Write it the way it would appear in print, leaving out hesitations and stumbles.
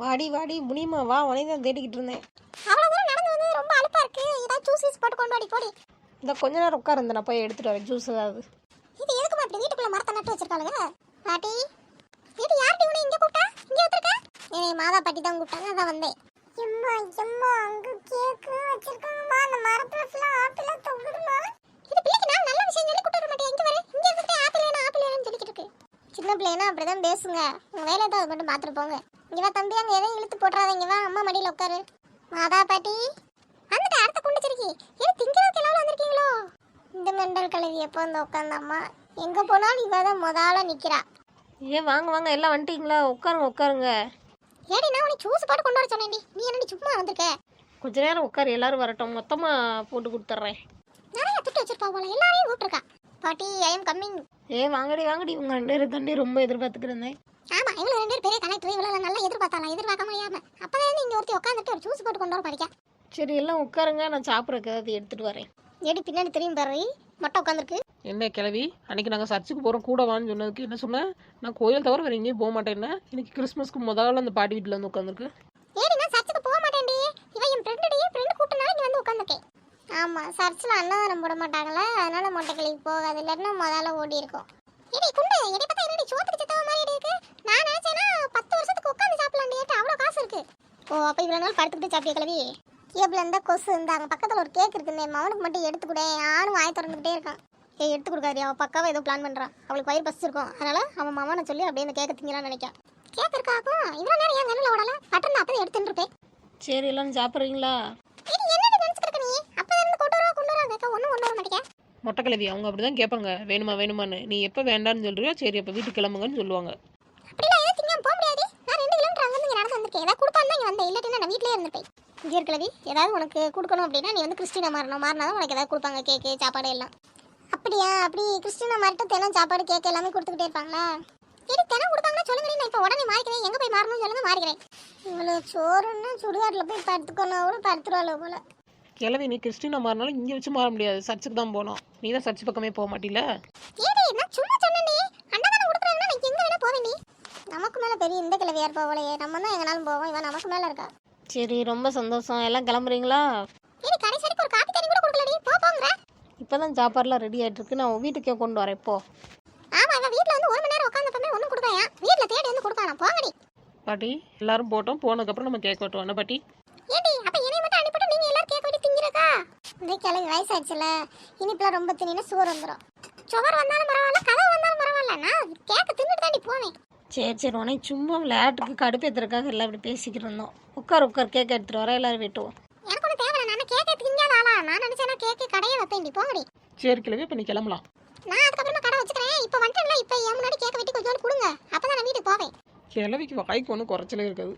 வாடி வாடி முடியுமா வா உனே தான் தேடிக்கிட்டு இருந்தேன். அவ்வளோ தூரம் நடந்து வந்து ரொம்ப அலுப்பா இருக்கு. ஏதாவது ஜூஸ் போட்டு கொண்டு வாடி போடி. இந்த கொஞ்ச நேரம் உட்காருந்த நான் போய் எடுத்துட்டு வரேன் ஜூஸ் ஏதாவது. இது எதுக்குமா இப்படி வீட்டுக்குள்ள மரத்தை நட்டு வச்சிருக்காளுங்க? பாட்டி இது யார்டி உன்னை இங்க கூப்பிட்டா? இங்க வந்திருக்க? மாதா பாட்டி தான் கூப்பிட்டாங்க, அதான் வந்தேன். எம்மா எம்மா அங்க கேக் வச்சிருக்காங்கம்மா. அந்த மரத்துல ஃபுல்லா ஆப்பிளா தொங்குதுமா. இது பிள்ளைக்கு நான் நல்ல விஷயம் சொல்லி கூப்பிட மாட்டேன். இங்க வர இங்க இருந்துட்டு ஆப்பிள் வேணும்னு சொல்லிக்கிட்டு இருக்கு. சின்ன பிள்ளைனா அப்படிதான் பேசுங்க. உங்க வேலையை தான் மட்டும் பார்த்துட்டு போங்க. இங்க வா தம்பி, அங்க எதையும் இழுத்து போட்டுறாதீங்க. வா அம்மா மடியில உட்காரு. மாதா பாட்டி வந்துட்டு அடுத்த குண்டு சிரிக்கி. ஏன் திங்கிறதுக்கு எல்லாம் வந்திருக்கீங்களோ? இந்த மெண்டல் கழுவி எப்போ வந்து உட்காந்தாம்மா. எங்க போனாலும் இவ தான் முதல்ல நிக்கிறா. ஏன் வாங்க வாங்க எல்லாம் வந்துட்டீங்களா? உட்காருங்க உட்காருங்க. ஏடி நான் உனக்கு ஜூஸ் போட்டு கொண்டு வர சொன்னேன்டி, நீ என்னடி சும்மா வந்திருக்க? கொஞ்ச நேரம் உட்காரு, எல்லாரும் வரட்டும், மொத்தமா போட்டு கொடுத்துட்றேன். நிறைய துட்டு வச்சிருப்பா போல, எல்லாரையும் கூப்பிட்டுருக்கா. பாட்டி ஐ எம் கம்மிங். வாங்கடி வாங்கடி, உங்க ரெண்டு பேரும் தாண்டி ரொம்ப எதிர்பார்த்துக்கிறேன். ஆமா இவ்வளவு ரெண்டு பேர் பெரிய கலெக்டர், இவ்வளவு நல்லா எதிர்பார்க்க முடியாம அப்பதான் இங்க ஒருத்தி உட்காந்துட்டு ஒரு ஜூஸ் போட்டு கொண்டு வர படிக்க. சரி எல்லாம் உட்காருங்க, நான் சாப்பிட்றதுக்கு ஏதாவது எடுத்துட்டு வரேன். ஏடி பின்னாடி தெரியும் பாரு, மொட்டை உட்காந்துருக்கு. என்ன கிளவி, அன்னைக்கு நாங்கள் சர்ச்சுக்கு போகிறோம் கூட வான்னு சொன்னதுக்கு என்ன சொன்னேன்? நான் கோயில் தவிர வேறு எங்கேயும் போக மாட்டேன்னா. இன்னைக்கு கிறிஸ்மஸ்க்கு முதல்ல அந்த பாட்டி வீட்டில் வந்து உட்காந்துருக்கு. ஏடி நான் சர்ச்சுக்கு போக மாட்டேன்டி, இவன் என் ஃப்ரெண்டு கூப்பிட்டனால இங்க வந்து உட்காந்துருக்கேன். ஆமா சர்ச்சில் அன்னதானம் போட மாட்டாங்களா, அதனால மொட்டை கிளிக்கு போகாது, இல்லைன்னா முதல்ல ஓடி இருக்கும். ஏடி குண்டு எடி பார்த்தா என்னடி சோத்துக்கு சித்தவ மாதிரி இருக்கு. நான் நினைச்சேன்னா 10 வருஷத்துக்கு உட்காந்து சாப்பிடலாண்டி, அவ்வளோ காசு இருக்கு. ஓ அப்போ இவ்வளோ நாள் படுத்துக்கிட்டு சாப்பிட்டிய கிளவி. கேபிள் இருந்தால் கொசு இருந்தாங்க, பக்கத்தில் ஒரு கேக் இருக்குன்னு அவனுக்கு மட்டும் எடுத்து கூட. ஆணும் வாயை திறந்துக்கிட்டே இருக்கான். எடுத்து கொடுக்காது, அவள் பக்காவை ஏதோ பிளான் பண்ணுறான். அவளுக்கு வயிறு பசிச்சிருக்கும், அதனால அவன் மாமானை சொல்லி அப்படியே இந்த கேக்கை திங்கலான்னு நினைக்கான். கேக் இருக்காக்கும் இவ்வளோ நேரம் என் கண்ணில் ஓடல, பட்டன் அப்போ எடுத்துட்டு இருப்பேன். சரி எல்லாம் சாப்பிட்றீங்களா? என்ன நினைச்சுக்கிட்டு நீ அப்போ இருந்து கொண்டு வர கேட்க ஒன்றும் கொண்டு வர மாட்டேங்க. மொட்டை கிளவி அவங்க அப்படி தான் கேட்பாங்க, வேணுமா வேணுமான்னு. நீ எப்போ வேண்டான்னு சொல்றியோ சரி அப்போ வீட்டுக்கு கிளம்புங்கன்னு சொல்லுவாங்க. அப்படிலாம் எதுவும் திங்க போக முடியாது. நான் 2 கிலோமீட்டர் அங்கேருந்து இங்கே நடந்து வந்திருக்கேன். ஏதாவது கொடுப்பான்னு இங்கே வந்தேன், இல்லாட்டினா நான் வீட்டிலே இருந்துப்பேன். இங்கே கிளவி ஏதாவது உனக்கு கொடுக்கணும் அப்படின்னா நீ வந்து கிறிஸ்டினா மாறினாதான் உனக்கு ஏதாவது கொடுப்பாங்க, கேக்கு சாப்பாடு எல்லாம். அப்படியா? அப்படி கிறிஸ்டினா மாறிட்டு தினம் சாப்பாடு கேக்கு எல்லாமே கொடுத்துக்கிட்டே இருப்பாங்களா? சரி தினம் கொடுப்பாங்கன்னா சொல்லுங்க, நான் இப்போ உடனே மாறிக்கிறேன். எங்கே போய் மாறணும்னு சொல்லுங்க, மாறிக்கிறேன். இவ்வளோ சோறுன்னு சுடுகாட்டில் போய் படுத்துக்கணும் கூட படுத்துருவாளோ போல. கிளவி நீ கிறிஸ்டினா மாறினாலும் இங்கே வச்சு மாற முடியாது, சர்ச்சுக்கு தான் போகணும். நீ தான் சர்ச்சு பக்கமே போக மாட்டில. ஏடி நான் சும்மா சொன்னேனே, அன்னதானம் கொடுக்குறாங்கன்னா நான் எங்கே வேணா போவேன். நீ நமக்கு மேலே பெரிய இந்த கிளவியார் போகலையே, நம்ம தான் எங்கனாலும் போவோம், இவன் நமக்கு மேலே இருக்கா. சரி ரொம்ப சந்தோஷம், எல்லாம் கிளம்புறீங்களா? ஏடி கடைசி வரைக்கும் ஒரு காப்பி தண்ணி கூட கொடுக்கலடி, போங்க. இப்போ தான் சாப்பாடுலாம் ரெடி ஆகிட்டு இருக்கு, நான் வீட்டுக்கே கொண்டு வரேன். இப்போ ஆமா இவன் வீட்டில் வந்து 1 மணி நேரம் உட்காந்துப்பமே ஒன்றும் கொடுக்காயா, வீட்டில் தேடி வந்து கொடுக்கானா. போங்கடி பாட்டி, எல்லாரும் போட்டோம், போனதுக்கப்புறம் நம்ம கேக் வெட்டுவோம். என்ன பாட்டி? ஏடி அப்போ என்னை மட்டும் அனுப்பிட்டு நீங்கள் எல்லாரும் கேட்க வேண்டி திங்கிறக்கா? இந்த கிளவி வயசாயிடுச்சுல, இனிப்பெல்லாம் ரொம்ப தின்னா சுவர் வந்துடும். சுவர் வந்தாலும் பரவாயில்ல, கதவு வந்தாலும் பரவாயில்ல, நான் கேட்க தின்னுட்டு தாண்டி போவேன். சரி சரி, உனக்கு சும்மா விளையாட்டுக்கு கடுப்பேற்றுறதுக்காக எல்லாம் இப்படி பேசிக்கிட்டு இருந்தோம். உட்கார் கேக் எடுத்துகிட்டு வர, எல்லாரும் வெட்டுவோம். எனக்கு ஒன்றும் தேவை, நான் கேக்கே திங்காத ஆளா? நான் நினச்சேன்னா கேக்கு கடையை வைப்பேன்டி. போங்கடி. சரி கிளவி, இப்போ நீ கிளம்பலாம். நான் அதுக்கப்புறமா கடை வச்சுக்கிறேன். இப்போ வந்துட்டேன்ல, இப்போ என் முன்னாடி கேக்க வெட்டி கொஞ்சோண்டு கொடுங்க, அப்போ தான் நான் வீட்டுக்கு போவேன். கிளவிக்கு வாய்க்கு ஒன்றும் குறைச்சலே இருக்காது.